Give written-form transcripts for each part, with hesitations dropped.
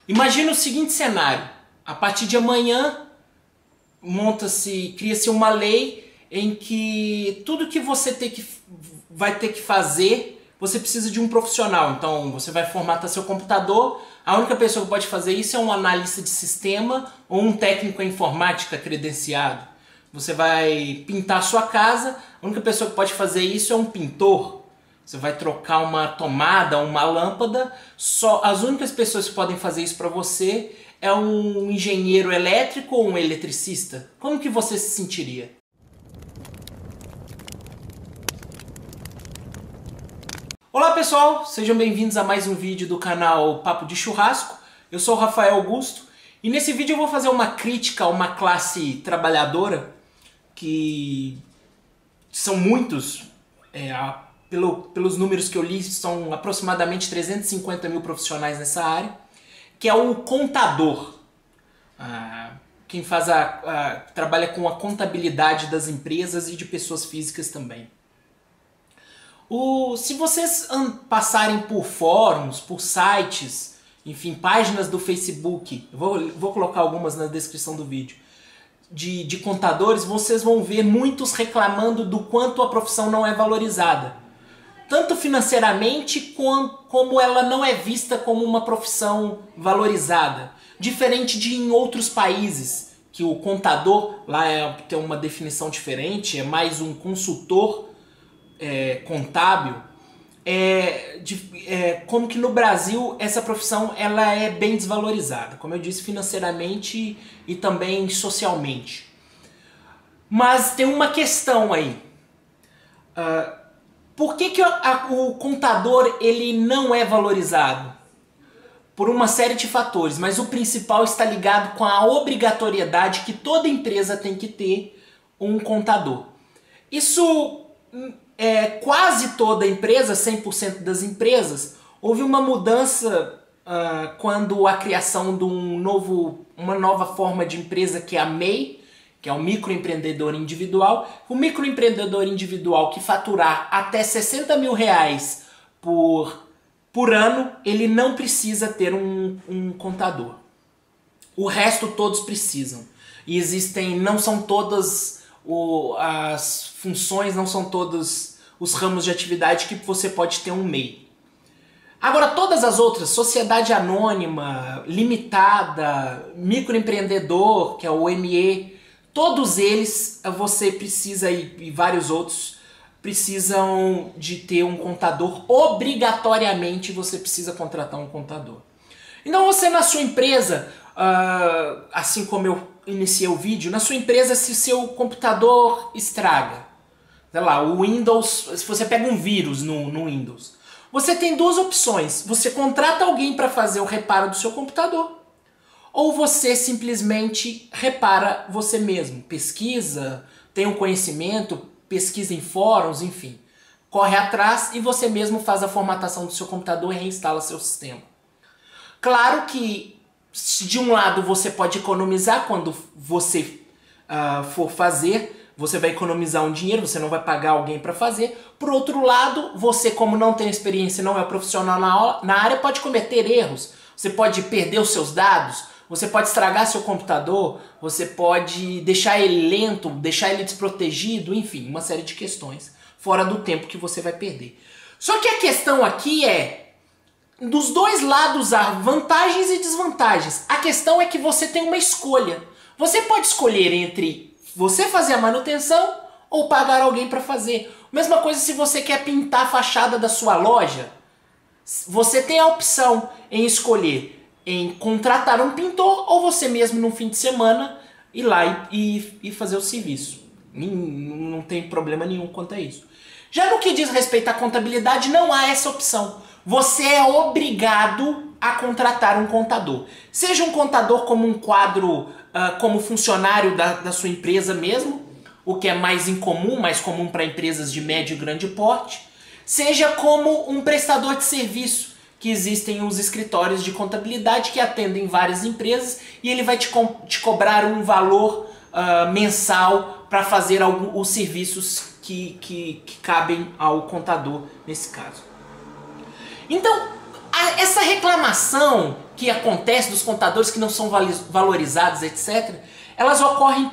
Imagina o seguinte cenário: a partir de amanhã cria-se uma lei em que tudo que você vai ter que fazer, você precisa de um profissional. Então você vai formatar seu computador, a única pessoa que pode fazer isso é um analista de sistema ou um técnico em informática credenciado. Você vai pintar a sua casa, a única pessoa que pode fazer isso é um pintor. Você vai trocar uma tomada, uma lâmpada, só as únicas pessoas que podem fazer isso para você é um engenheiro elétrico ou um eletricista. Como que você se sentiria? Olá pessoal, sejam bem-vindos a mais um vídeo do canal Papo de Churrasco. Eu sou o Rafael Augusto e nesse vídeo eu vou fazer uma crítica a uma classe trabalhadora que são muitos, pelos números que eu li, são aproximadamente 350 mil profissionais nessa área, que é o contador. Quem trabalha com a contabilidade das empresas e de pessoas físicas também. Se vocês passarem por fóruns, por sites, enfim, páginas do Facebook, eu vou colocar algumas na descrição do vídeo, de contadores, vocês vão ver muitos reclamando do quanto a profissão não é valorizada. Tanto financeiramente, como ela não é vista como uma profissão valorizada. Diferente de em outros países, que o contador, lá tem uma definição diferente, é mais um consultor contábil. Como que no Brasil essa profissão ela é bem desvalorizada, como eu disse, financeiramente e também socialmente. Mas tem uma questão aí. Por que o contador ele não é valorizado? Por uma série de fatores, mas o principal está ligado com a obrigatoriedade que toda empresa tem que ter um contador. Isso quase toda empresa, 100% das empresas, houve uma mudança quando a criação de uma nova forma de empresa que é a MEI, que é o microempreendedor individual. O microempreendedor individual que faturar até 60 mil reais por ano, ele não precisa ter um contador. O resto todos precisam. E não são todas as funções, não são todos os ramos de atividade que você pode ter um MEI. Agora, todas as outras, sociedade anônima, limitada, microempreendedor, que é o ME, todos eles você precisa, e vários outros, precisam de ter um contador. Obrigatoriamente você precisa contratar um contador. Então você na sua empresa, assim como eu iniciei o vídeo, na sua empresa, se seu computador estraga, sei lá, o Windows, se você pega um vírus no Windows, você tem duas opções: você contrata alguém para fazer o reparo do seu computador, ou você simplesmente repara você mesmo, pesquisa, tem um conhecimento, pesquisa em fóruns, enfim, corre atrás e você mesmo faz a formatação do seu computador e reinstala seu sistema. Claro que de um lado você pode economizar quando você for fazer, você vai economizar um dinheiro, você não vai pagar alguém para fazer. Por outro lado, você, como não tem experiência, não é profissional na área, pode cometer erros. Você pode perder os seus dados, você pode estragar seu computador, você pode deixar ele lento, deixar ele desprotegido, enfim, uma série de questões fora do tempo que você vai perder. Só que a questão aqui dos dois lados há vantagens e desvantagens. A questão é que você tem uma escolha. Você pode escolher entre você fazer a manutenção ou pagar alguém para fazer. Mesma coisa se você quer pintar a fachada da sua loja. Você tem a opção em escolher em contratar um pintor ou você mesmo no fim de semana ir lá e fazer o serviço. Não tem problema nenhum quanto a isso. Já no que diz respeito à contabilidade, não há essa opção. Você é obrigado a contratar um contador. Seja um contador como um quadro, como funcionário da sua empresa mesmo, o que é mais comum para empresas de médio e grande porte. Seja como um prestador de serviço, que existem os escritórios de contabilidade que atendem várias empresas e ele vai te cobrar um valor mensal para fazer os serviços que cabem ao contador nesse caso. Então, essa reclamação que acontece dos contadores que não são valorizados, etc., elas ocorrem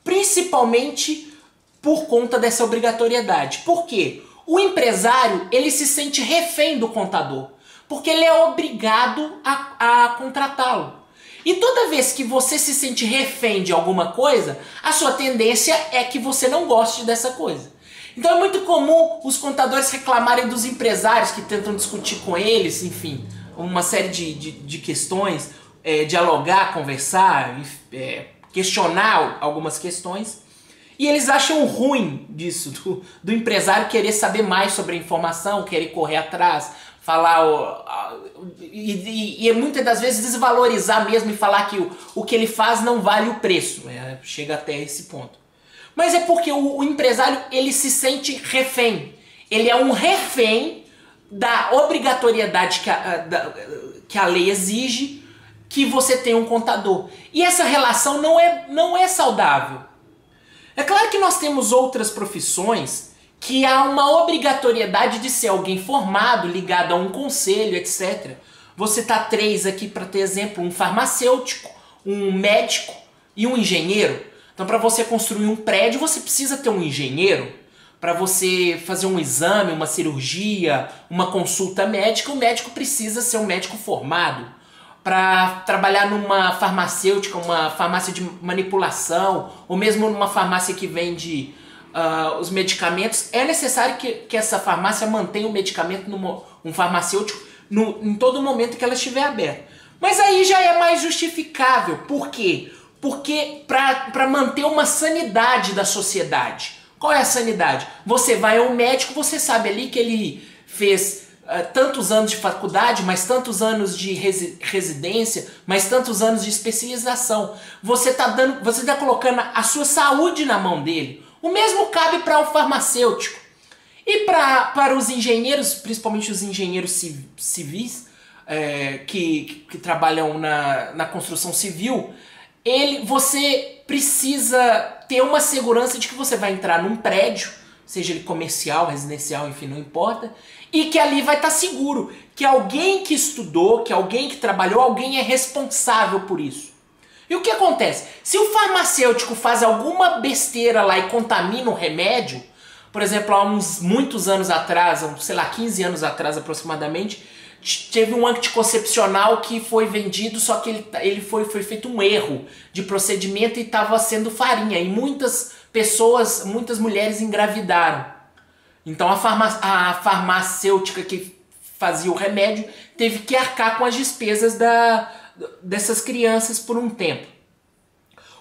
principalmente por conta dessa obrigatoriedade. Por quê? O empresário, ele se sente refém do contador, porque ele é obrigado a contratá-lo. E toda vez que você se sente refém de alguma coisa, a sua tendência é que você não goste dessa coisa. Então é muito comum os contadores reclamarem dos empresários que tentam discutir com eles, enfim, uma série de questões, dialogar, conversar, questionar algumas questões. E eles acham ruim disso, do empresário querer saber mais sobre a informação, querer correr atrás, falar e muitas das vezes desvalorizar mesmo e falar que o que ele faz não vale o preço. Chega até esse ponto. Mas é porque o empresário, ele se sente refém. Ele é um refém da obrigatoriedade que a lei exige que você tenha um contador. E essa relação não é saudável. É claro que nós temos outras profissões que há uma obrigatoriedade de ser alguém formado, ligado a um conselho, etc. Vou citar 3 aqui para ter exemplo: um farmacêutico, um médico e um engenheiro. Então, para você construir um prédio, você precisa ter um engenheiro. Para você fazer um exame, uma cirurgia, uma consulta médica, o médico precisa ser um médico formado. Para trabalhar numa farmacêutica, uma farmácia de manipulação, ou mesmo numa farmácia que vende os medicamentos, é necessário que essa farmácia mantenha o medicamento, um farmacêutico, em todo momento que ela estiver aberta. Mas aí já é mais justificável. Por quê? Porque para manter uma sanidade da sociedade. Qual é a sanidade? Você vai ao médico, você sabe ali que ele fez tantos anos de faculdade, mais tantos anos de residência, mais tantos anos de especialização. Você tá colocando a sua saúde na mão dele. O mesmo cabe para o farmacêutico. E para os engenheiros, principalmente os engenheiros civis, que trabalham na construção civil, você precisa ter uma segurança de que você vai entrar num prédio, seja ele comercial, residencial, enfim, não importa, e que ali vai estar seguro, que alguém que estudou, que alguém que trabalhou, alguém é responsável por isso. E o que acontece? Se o farmacêutico faz alguma besteira lá e contamina o remédio, por exemplo, há muitos anos atrás, sei lá, 15 anos atrás aproximadamente, teve um anticoncepcional que foi vendido, só que ele foi feito um erro de procedimento e estava sendo farinha. E muitas pessoas, muitas mulheres engravidaram. Então a farmacêutica que fazia o remédio teve que arcar com as despesas dessas crianças por um tempo.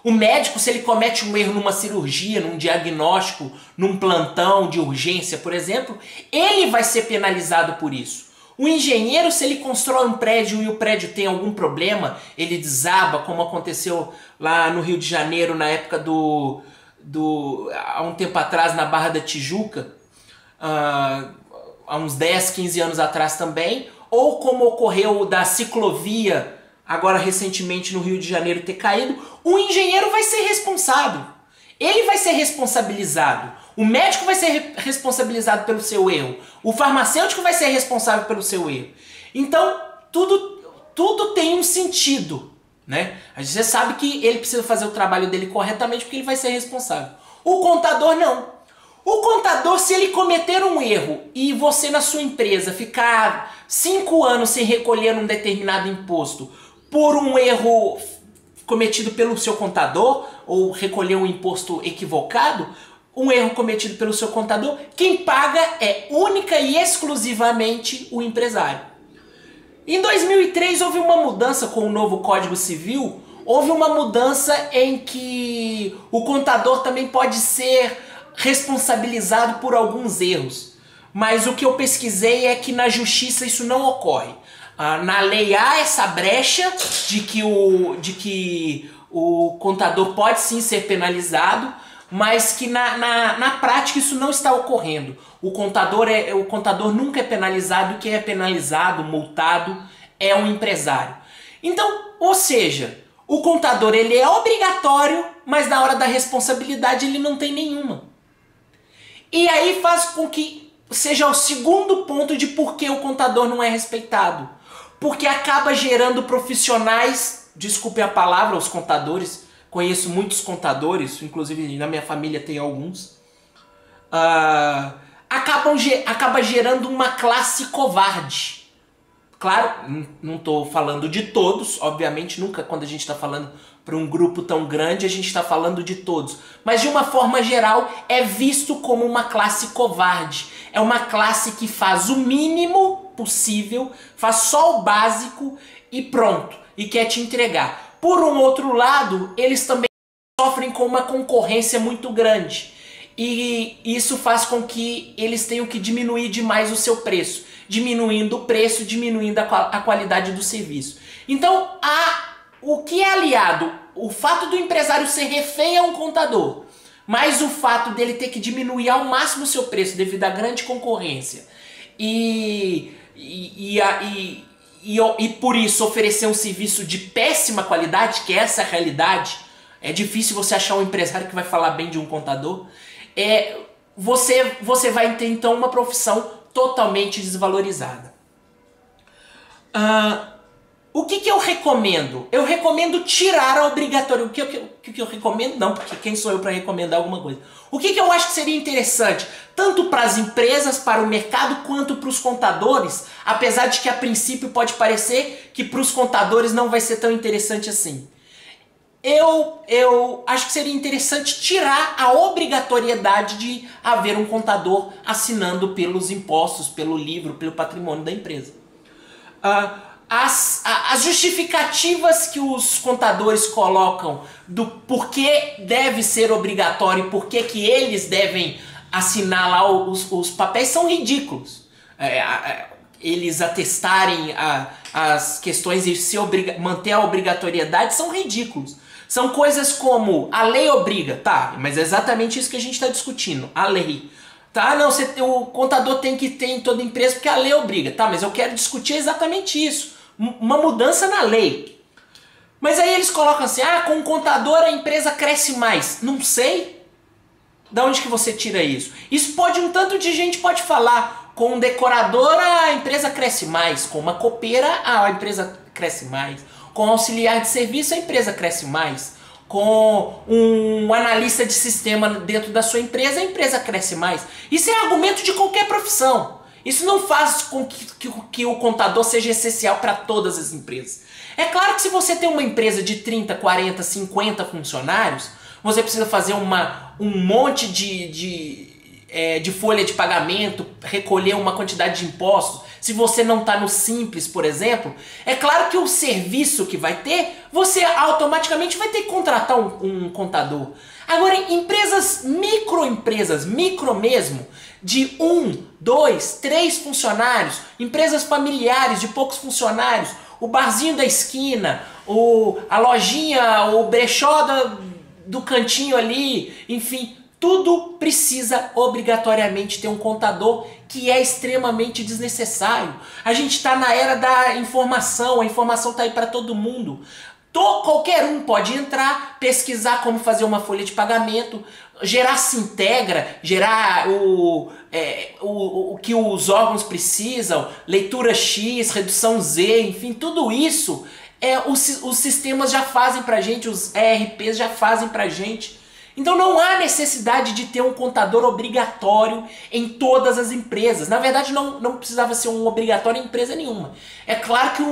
O médico, se ele comete um erro numa cirurgia, num diagnóstico, num plantão de urgência, por exemplo, ele vai ser penalizado por isso. O engenheiro, se ele constrói um prédio e o prédio tem algum problema, ele desaba, como aconteceu lá no Rio de Janeiro, na época há um tempo atrás, na Barra da Tijuca, há uns 10, 15 anos atrás também, ou como ocorreu da ciclovia, agora recentemente no Rio de Janeiro ter caído, o engenheiro vai ser responsável. Ele vai ser responsabilizado. O médico vai ser responsabilizado pelo seu erro. O farmacêutico vai ser responsável pelo seu erro. Então, tudo tem um sentido, né? Você sabe que ele precisa fazer o trabalho dele corretamente porque ele vai ser responsável. O contador não. O contador, se ele cometer um erro e você na sua empresa ficar 5 anos sem recolher um determinado imposto por um erro cometido pelo seu contador, ou recolher um imposto equivocado, um erro cometido pelo seu contador, quem paga é única e exclusivamente o empresário. Em 2003 houve uma mudança com o novo Código Civil, houve uma mudança em que o contador também pode ser responsabilizado por alguns erros. Mas o que eu pesquisei é que na justiça isso não ocorre. Na lei há essa brecha de que o contador pode sim ser penalizado, mas que na prática isso não está ocorrendo. O contador nunca é penalizado, e quem é penalizado, multado, é um empresário. Então, ou seja, o contador ele é obrigatório, mas na hora da responsabilidade ele não tem nenhuma. E aí faz com que seja o segundo ponto de por que o contador não é respeitado. porque acaba gerando profissionais, desculpe a palavra, os contadores, conheço muitos contadores, inclusive na minha família tem alguns, acaba gerando uma classe covarde. Claro, não estou falando de todos, obviamente, nunca quando a gente está falando para um grupo tão grande a gente está falando de todos. Mas de uma forma geral é visto como uma classe covarde. É uma classe que faz o mínimo possível, faz só o básico e pronto, e quer te entregar. Por um outro lado, eles também sofrem com uma concorrência muito grande. E isso faz com que eles tenham que diminuir demais o seu preço. Diminuindo o preço, diminuindo a qualidade do serviço. Então, o que é aliado? O fato do empresário ser refém a um contador, mas o fato dele ter que diminuir ao máximo o seu preço devido à grande concorrência e por isso oferecer um serviço de péssima qualidade, que é essa a realidade. É difícil você achar um empresário que vai falar bem de um contador. Você vai ter então uma profissão totalmente desvalorizada. O que eu recomendo? Eu recomendo tirar a obrigatoriedade. O que eu recomendo? Não, porque quem sou eu para recomendar alguma coisa? O que eu acho que seria interessante, tanto para as empresas, para o mercado, quanto para os contadores, apesar de que a princípio pode parecer que para os contadores não vai ser tão interessante assim. Eu acho que seria interessante tirar a obrigatoriedade de haver um contador assinando pelos impostos, pelo livro, pelo patrimônio da empresa. As justificativas que os contadores colocam do porquê deve ser obrigatório e porquê que eles devem assinar lá os papéis são ridículos. Eles atestarem as questões e manter a obrigatoriedade são ridículos. São coisas como a lei obriga, tá, mas é exatamente isso que a gente está discutindo, a lei. Tá, não, o contador tem que ter em toda empresa porque a lei obriga, tá, mas eu quero discutir exatamente isso, uma mudança na lei. Mas aí eles colocam assim, com o contador a empresa cresce mais. Não sei. Da onde que você tira isso? Isso um tanto de gente pode falar. Com um decorador a empresa cresce mais, com uma copeira a empresa cresce mais. Com um auxiliar de serviço, a empresa cresce mais. Com um analista de sistema dentro da sua empresa, a empresa cresce mais. Isso é argumento de qualquer profissão. Isso não faz com que o contador seja essencial para todas as empresas. É claro que se você tem uma empresa de 30, 40, 50 funcionários, você precisa fazer um monte de folha de pagamento, recolher uma quantidade de impostos. Se você não está no Simples, por exemplo, é claro que o serviço que vai ter, você automaticamente vai ter que contratar um contador. Agora, empresas, micro mesmo, de 1, 2, 3 funcionários, empresas familiares de poucos funcionários, o barzinho da esquina, a lojinha, o brechó do cantinho ali, enfim, tudo precisa obrigatoriamente ter um contador, que é extremamente desnecessário. A gente está na era da informação, a informação está aí para todo mundo. Qualquer um pode entrar, pesquisar como fazer uma folha de pagamento, gerar Sintegra, gerar o que os órgãos precisam, leitura X, redução Z, enfim, tudo isso os sistemas já fazem pra gente, os ERPs já fazem pra gente. Então não há necessidade de ter um contador obrigatório em todas as empresas. Na verdade não precisava ser um obrigatório em empresa nenhuma. É claro que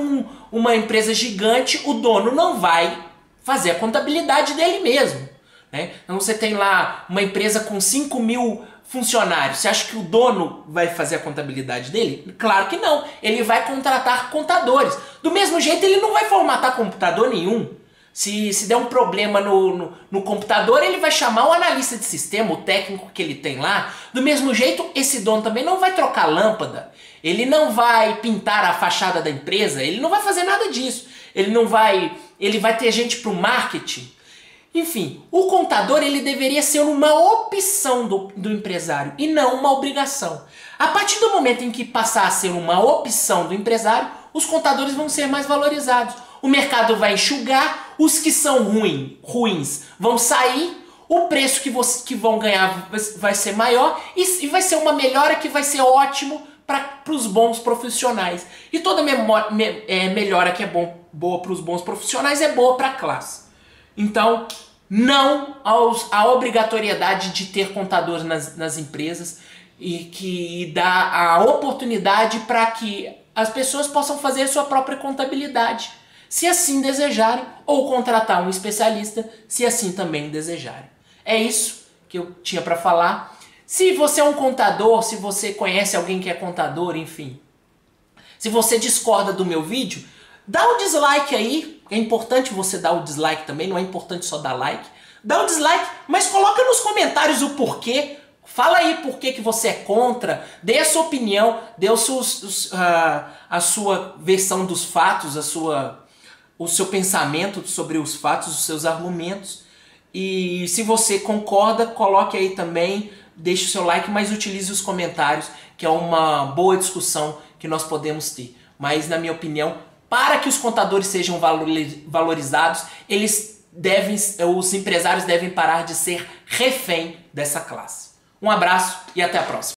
uma empresa gigante, o dono não vai fazer a contabilidade dele mesmo, né? Então você tem lá uma empresa com 5.000 funcionários. Você acha que o dono vai fazer a contabilidade dele? Claro que não. Ele vai contratar contadores. Do mesmo jeito ele não vai formatar computador nenhum. Se der um problema no computador, ele vai chamar o analista de sistema, o técnico que ele tem lá. Do mesmo jeito, esse dono também não vai trocar lâmpada, ele não vai pintar a fachada da empresa, ele não vai fazer nada disso. Ele vai ter gente para o marketing. Enfim, o contador ele deveria ser uma opção do empresário e não uma obrigação. A partir do momento em que passar a ser uma opção do empresário, os contadores vão ser mais valorizados. O mercado vai enxugar, os que são ruins vão sair, o preço que vão ganhar vai ser maior e vai ser uma melhora que vai ser ótimo para os bons profissionais. E toda melhora que é boa para os bons profissionais é boa para a classe. Então, não à obrigatoriedade de ter contadores nas empresas e que dá a oportunidade para que as pessoas possam fazer sua própria contabilidade, se assim desejarem, ou contratar um especialista, se assim também desejarem. É isso que eu tinha para falar. Se você é um contador, se você conhece alguém que é contador, enfim, se você discorda do meu vídeo, dá o dislike aí. É importante você dar o dislike também, não é importante só dar like. Dá o dislike, mas coloca nos comentários o porquê. Fala aí por que você é contra, dê a sua opinião, dê a sua versão dos fatos, o seu pensamento sobre os fatos, os seus argumentos. E se você concorda, coloque aí também, deixe o seu like, mas utilize os comentários, que é uma boa discussão que nós podemos ter. Mas, na minha opinião, para que os contadores sejam valorizados, os empresários devem parar de ser refém dessa classe. Um abraço e até a próxima.